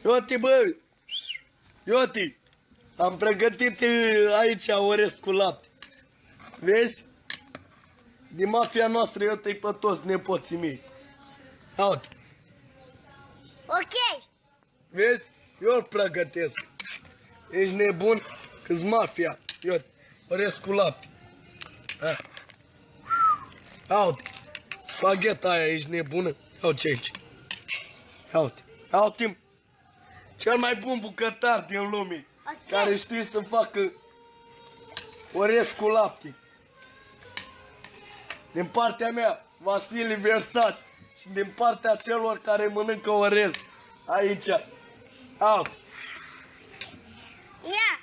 Ioti, bă! Ioti! Am pregătit aici orez cu lapte. Vezi? Din mafia noastră eu te-i pe toți nepoții mei. Uite. Ok. Vezi? Eu îl pregătesc. Ești nebun? Că-s mafia. Iute, orez cu lapte. Uite. Spagheta aia, ești nebună? Ia ce aici. Uite. Uite. Cel mai bun bucătar din lume. Okay. Care știe să facă orez cu lapte. Din partea mea, Vasile Versat. Și din partea celor care mănâncă orez. Aici. Out. Ia.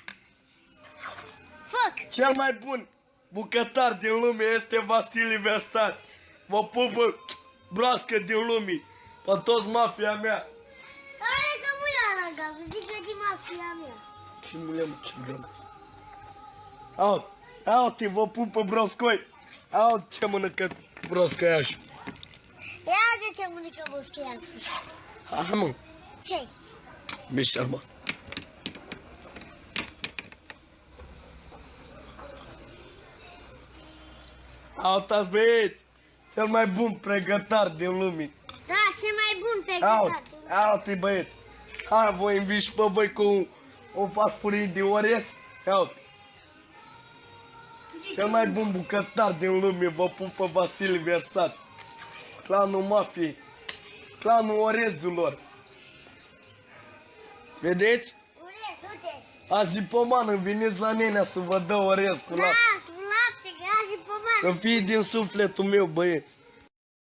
Foc. Cel mai bun bucătar din lume este Vasile Versat. Vă pupă broască din lume. Pe toți mafia mea. Hai că muia la gază, zic că din mafia mea. Și nu le-am ce vreau. Out. Out, vă pupă broscoi. Out, ce mănâncă broscoiașul. Ia de ce mănâncă boscheiasul. Aha, mă. Ce-i? Mișel, mă. Autați băieți, cel mai bun pregătar din lume. Da, cel mai bun pregătat. Aute băieți. Hai, vă invit și pe voi cu o farfurie de orez. Uite. Cel mai bun bucătar din lume, vă pupă Vasile Versat. Clanul mafiei. Clanul orezilor. Vedeți? Orez, uite. Azi de pomană, veniți la nenea să vă dă orez cu lapte. Da, cu lapte, grazi pe mare. Să fie din sufletul meu, băieți.